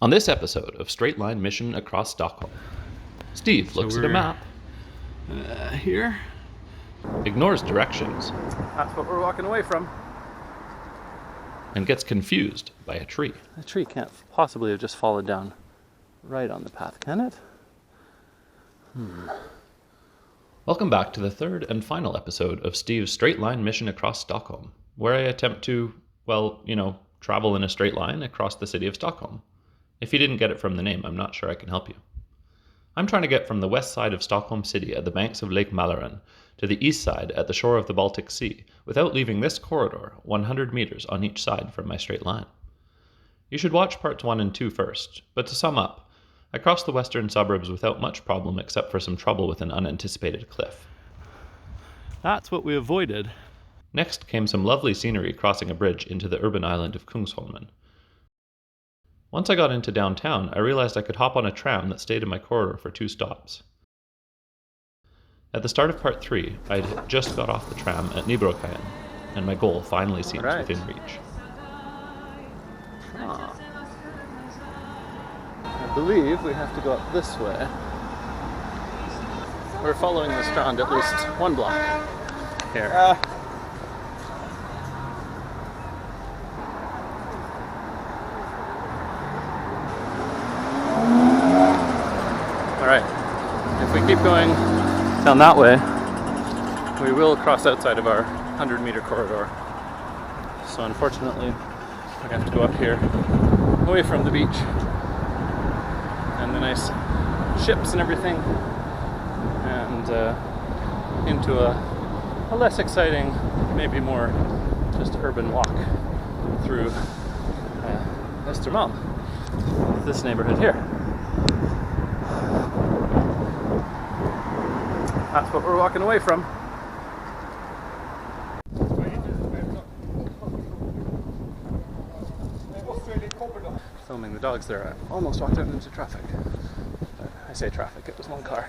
On this episode of Straight Line Mission across Stockholm, Steve looks at a map, here, ignores directions, that's what we're walking away from, and gets confused by a tree. The tree can't possibly have just fallen down right on the path, can it? Welcome back to the third and final episode of Steve's Straight Line Mission across Stockholm, where I attempt to, travel in a straight line across the city of Stockholm. If you didn't get it from the name, I'm not sure I can help you. I'm trying to get from the west side of Stockholm City at the banks of Lake Malaren to the east side at the shore of the Baltic Sea without leaving this corridor 100 meters on each side from my straight line. You should watch parts 1 and 2 first, but to sum up, I crossed the western suburbs without much problem except for some trouble with an unanticipated cliff. That's what we avoided. Next came some lovely scenery crossing a bridge into the urban island of Kungsholmen. Once I got into downtown, I realized I could hop on a tram that stayed in my corridor for 2 stops. At the start of part 3, I had just got off the tram at Nybrokajen, and my goal finally seems within reach. I believe we have to go up this way. We're following the Strand at least 1 block here. Alright, if we keep going down that way, we will cross outside of our 100-meter corridor. So unfortunately, we're going to have to go up here, away from the beach, and the nice ships and everything, and into a less exciting, maybe more just urban walk through Östermalm, this neighborhood here. That's what we're walking away from. Filming the dogs there. I almost walked out into traffic. But I say traffic, it was 1 car.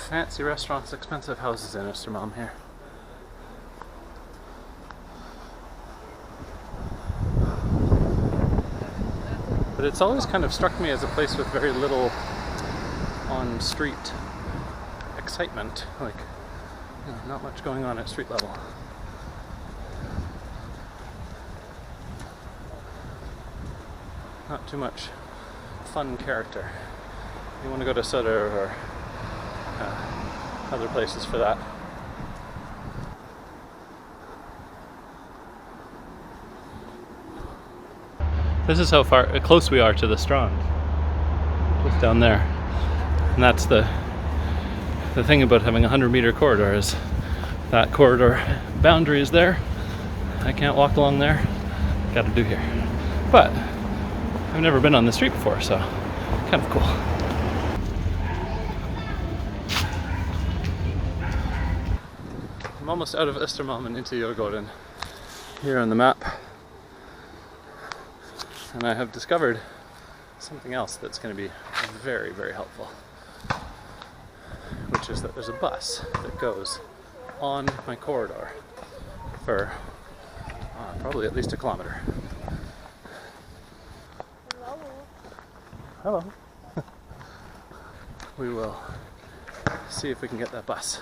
Fancy restaurants, expensive houses in Östermalm here. But it's always kind of struck me as a place with very little on-street excitement. Not much going on at street level. Not too much fun character. You want to go to Sutter or other places for that. This is how close we are to the Strand. Just down there. And that's the thing about having a 100-meter corridor is that corridor boundary is there. I can't walk along there. Got to do here. But I've never been on the street before, so kind of cool. I'm almost out of Östermalm and into Djurgården here on the map. And I have discovered something else that's going to be very, very helpful, which is that there's a bus that goes on my corridor for probably at least 1 kilometer. Hello. We will see if we can get that bus.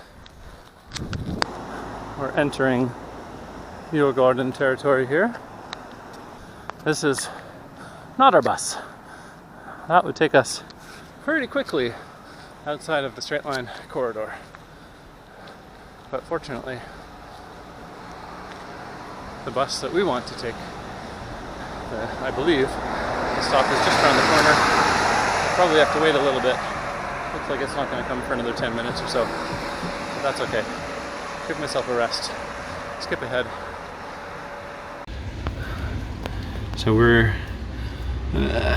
We're entering Djurgården territory here. This is not our bus. That would take us pretty quickly outside of the straight line corridor. But fortunately, the bus that we want to take, I believe, the stop is just around the corner. I'll probably have to wait a little bit. Looks like it's not going to come for another 10 minutes or so. But that's okay. Give myself a rest. Skip ahead. So we're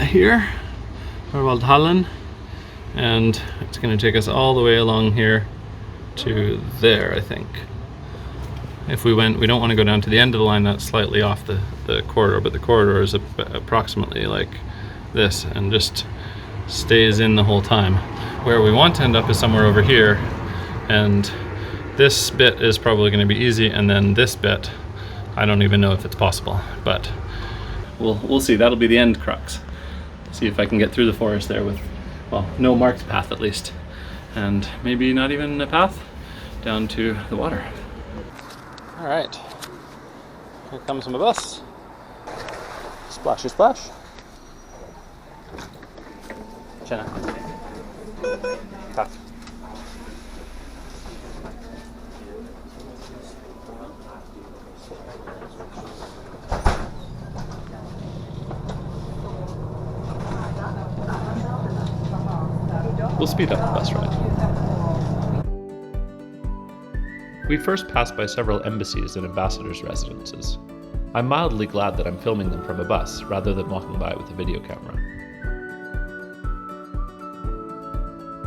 here, Hallen, and it's going to take us all the way along here to there, I think. If we don't want to go down to the end of the line, that's slightly off the corridor, but the corridor is approximately like this and just stays in the whole time. Where we want to end up is somewhere over here, and this bit is probably going to be easy, and then this bit I don't even know if it's possible, but we'll see. That'll be the end crux. See if I can get through the forest there with, well, no marked path at least, and maybe not even a path down to the water. All right, here comes my bus. Splashy splash. Tjena. Tack. We'll speed up the bus ride. We first passed by several embassies and ambassadors' residences. I'm mildly glad that I'm filming them from a bus rather than walking by with a video camera.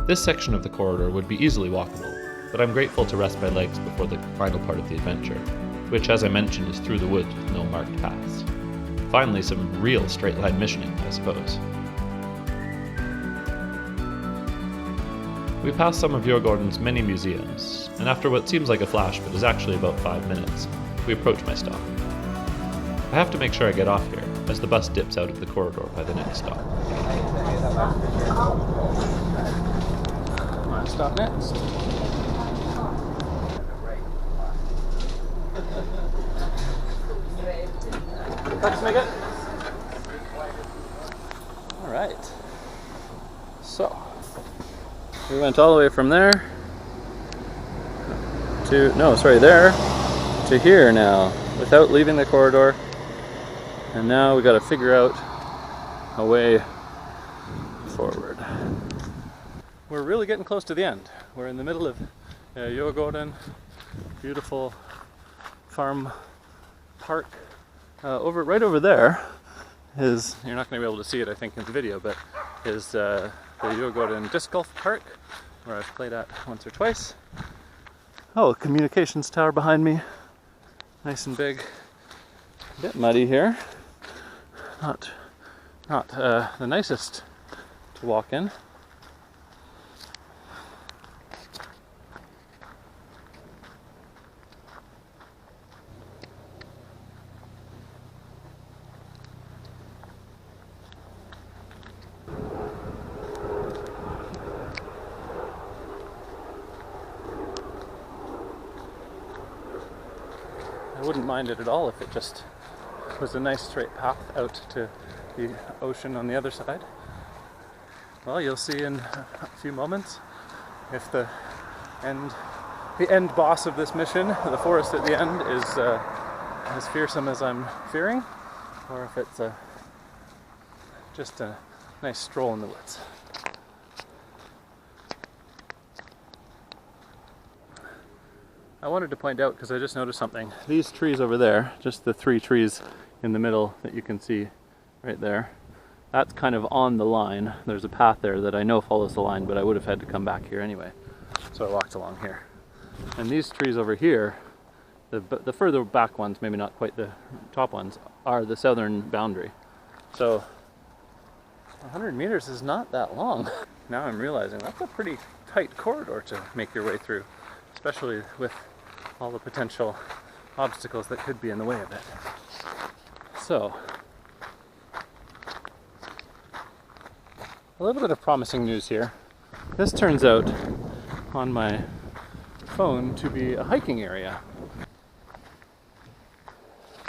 This section of the corridor would be easily walkable, but I'm grateful to rest my legs before the final part of the adventure, which, as I mentioned, is through the woods with no marked paths. Finally, some real straight-line missioning, I suppose. We passed some of Djurgården's many museums, and after what seems like a flash but is actually about 5 minutes, we approach my stop. I have to make sure I get off here, as the bus dips out of the corridor by the next stop. My stop next. Tack så mycket. All right. So we went all the way from there to, there to here now, without leaving the corridor. And now we got to figure out a way forward. We're really getting close to the end. We're in the middle of Djurgården, beautiful farm park. Right over there is, you're not going to be able to see it I think in the video, but is the Djurgården Disc Golf Park, where I've played at once or twice. Oh, communications tower behind me, nice and big. A bit muddy here. Not the nicest to walk in. I wouldn't mind it at all if it just was a nice straight path out to the ocean on the other side. Well, you'll see in a few moments if the end boss of this mission, the forest at the end, is as fearsome as I'm fearing, or if it's just a nice stroll in the woods. I wanted to point out, because I just noticed something, these trees over there, just the 3 trees in the middle that you can see right there, that's kind of on the line. There's a path there that I know follows the line, but I would have had to come back here anyway, so I walked along here. And these trees over here, the further back ones, maybe not quite the top ones, are the southern boundary. So 100 meters is not that long. Now I'm realizing that's a pretty tight corridor to make your way through, especially with all the potential obstacles that could be in the way of it. So, a little bit of promising news here. This turns out on my phone to be a hiking area.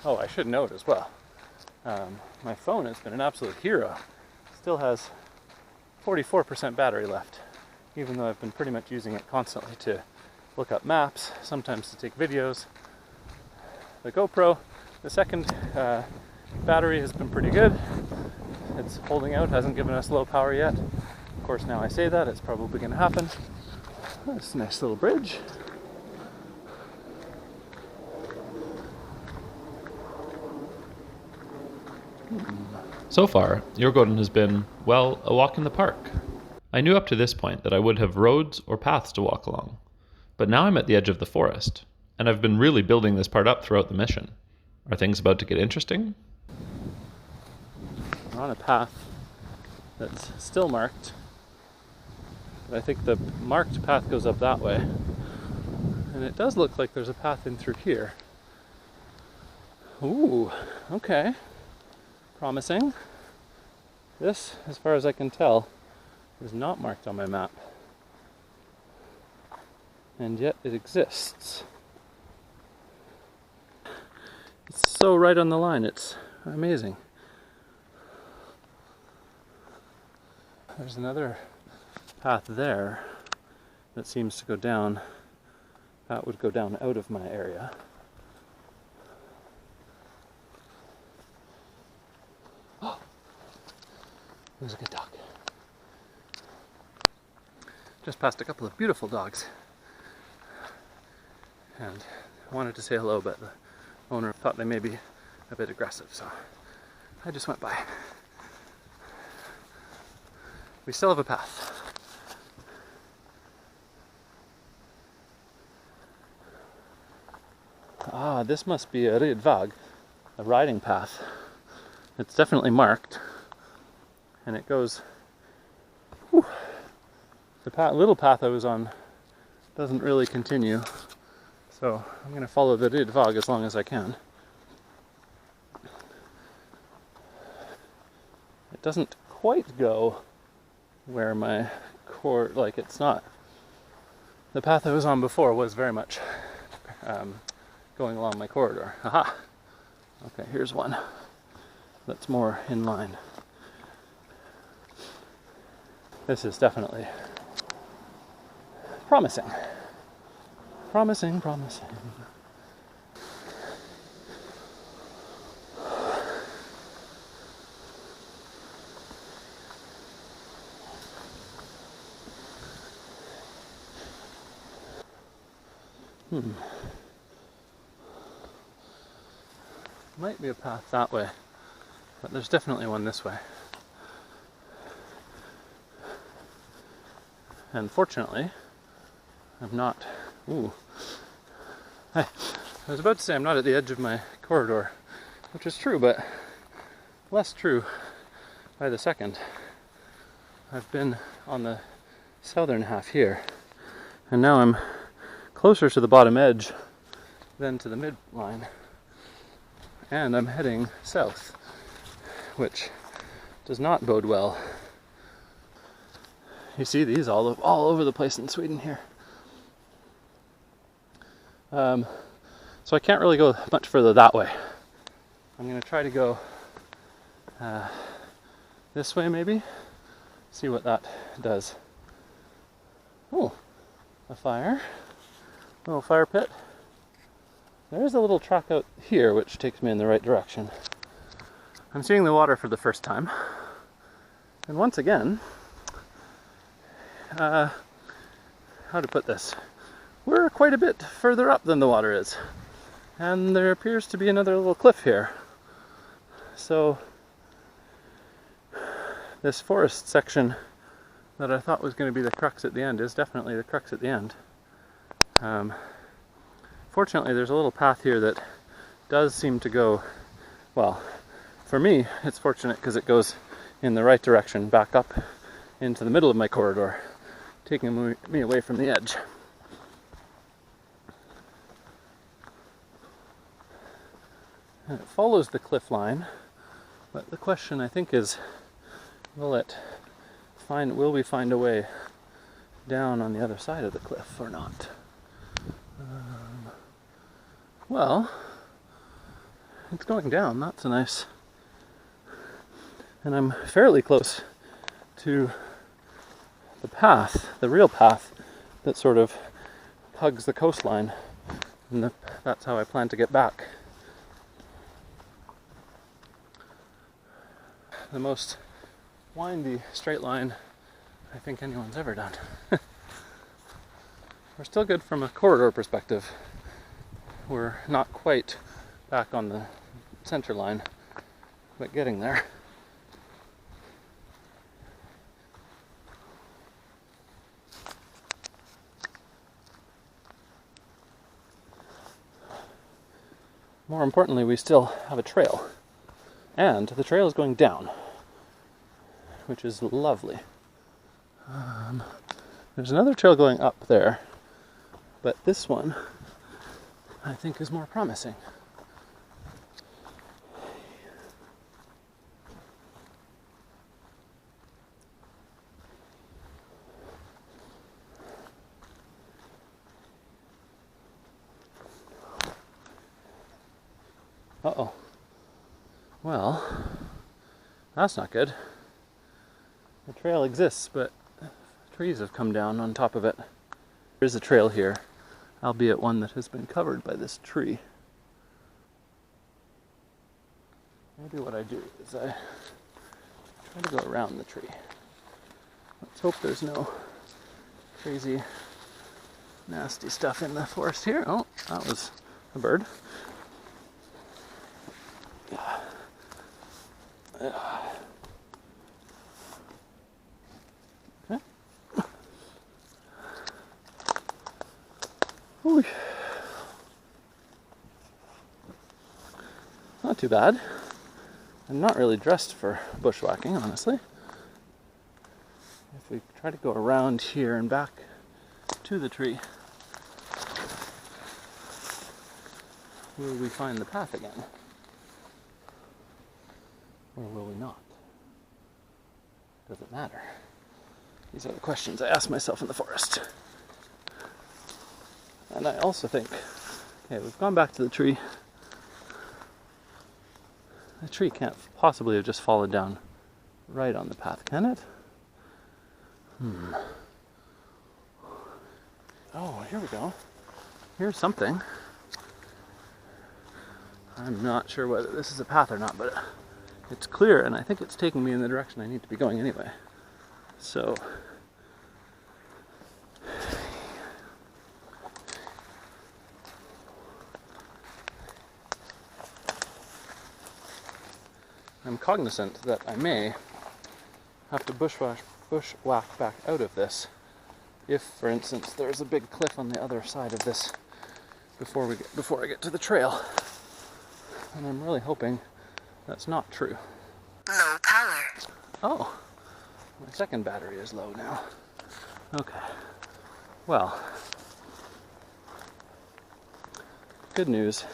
Oh, I should note as well, my phone has been an absolute hero. Still has 44% battery left, even though I've been pretty much using it constantly to look up maps, sometimes to take videos. The GoPro, the second battery has been pretty good. It's holding out, hasn't given us low power yet. Of course, now I say that, it's probably going to happen. That's a nice little bridge. So far, Djurgården has been, well, a walk in the park. I knew up to this point that I would have roads or paths to walk along. But now I'm at the edge of the forest, and I've been really building this part up throughout the mission. Are things about to get interesting? We're on a path that's still marked, but I think the marked path goes up that way. And it does look like there's a path in through here. Ooh, okay. Promising. This, as far as I can tell, is not marked on my map. And yet it exists. It's so right on the line, it's amazing. There's another path there that seems to go down. That would go down out of my area. Oh, there's a good dog. Just passed a couple of beautiful dogs. And I wanted to say hello, but the owner thought they may be a bit aggressive, so I just went by. We still have a path. Ah, this must be a ridvag, a riding path. It's definitely marked, and it goes. Whew, the little path I was on doesn't really continue, so I'm going to follow the ridvag as long as I can. It doesn't quite go where my core, like it's not. The path I was on before was very much going along my corridor. Aha! Okay, here's one that's more in line. This is definitely promising. Promising, promising. Might be a path that way, but there's definitely one this way. And fortunately, I'm not. Ooh. I was about to say I'm not at the edge of my corridor, which is true, but less true by the second. I've been on the southern half here, and now I'm closer to the bottom edge than to the midline. And I'm heading south, which does not bode well. You see these all over the place in Sweden here. So I can't really go much further that way. I'm going to try to go this way maybe, see what that does. Oh, a fire, little fire pit. There's a little track out here which takes me in the right direction. I'm seeing the water for the first time. And once again, how to put this? We're quite a bit further up than the water is. And there appears to be another little cliff here. So, this forest section that I thought was going to be the crux at the end is definitely the crux at the end. Fortunately, there's a little path here that does seem to go, well, for me, it's fortunate because it goes in the right direction, back up into the middle of my corridor, taking me away from the edge. And it follows the cliff line, but the question I think is, will we find a way down on the other side of the cliff or not? Well, it's going down, that's a nice, and I'm fairly close to the path, the real path that sort of hugs the coastline, and that's how I plan to get back. The most windy straight line I think anyone's ever done. We're still good from a corridor perspective. We're not quite back on the center line, but getting there. More importantly, we still have a trail. And the trail is going down, which is lovely. There's another trail going up there, but this one I think is more promising. Uh-oh. Well, that's not good. The trail exists, but trees have come down on top of it. There is a trail here, albeit one that has been covered by this tree. Maybe what I do is I try to go around the tree. Let's hope there's no crazy, nasty stuff in the forest here. Oh, that was a bird. Okay. Ooh. Not too bad. I'm not really dressed for bushwhacking, honestly. If we try to go around here and back to the tree, will we find the path again? Or will we not? Does it matter? These are the questions I ask myself in the forest. And I also think, okay, we've gone back to the tree. The tree can't possibly have just fallen down right on the path, can it? Oh, here we go. Here's something. I'm not sure whether this is a path or not, but it's clear, and I think it's taking me in the direction I need to be going anyway. So, I'm cognizant that I may have to bushwhack back out of this if, for instance, there's a big cliff on the other side of this before I get to the trail. And I'm really hoping that's not true. Low power. Oh, my second battery is low now. Okay. Well, good news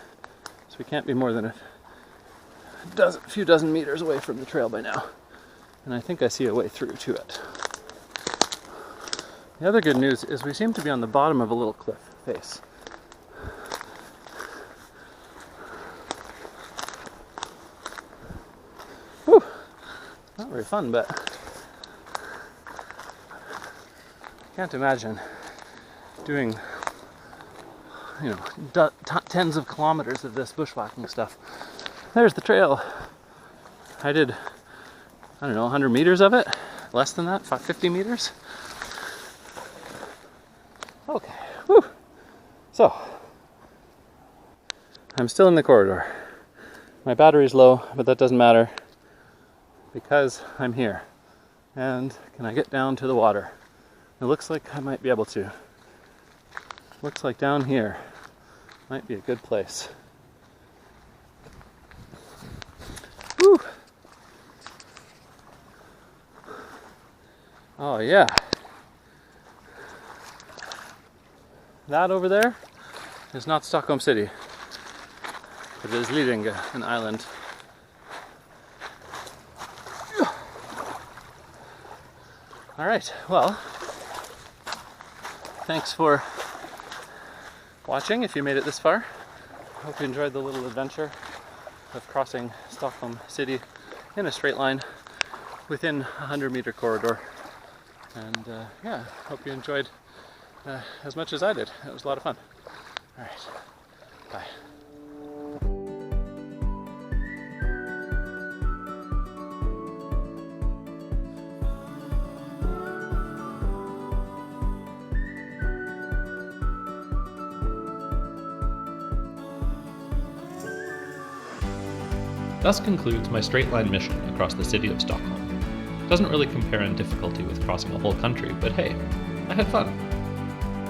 is we can't be more than a few dozen meters away from the trail by now. And I think I see a way through to it. The other good news is we seem to be on the bottom of a little cliff face. Whew! Not very fun, but can't imagine doing, tens of kilometers of this bushwhacking stuff. There's the trail. I did, 100 meters of it? Less than that? 50 meters? Okay. Whew. So, I'm still in the corridor. My battery's low, but that doesn't matter because I'm here. And can I get down to the water? It looks like I might be able to. Looks like down here might be a good place. Whew. Oh yeah. That over there is not Stockholm City. It is Lidingö, an island. Alright, well, thanks for watching if you made it this far. Hope you enjoyed the little adventure of crossing Stockholm City in a straight line within a 100-meter corridor. And hope you enjoyed as much as I did. It was a lot of fun. All right, bye. Thus concludes my straight line mission across the city of Stockholm. Doesn't really compare in difficulty with crossing a whole country, but hey, I had fun.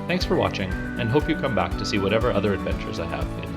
Thanks for watching, and hope you come back to see whatever other adventures I have in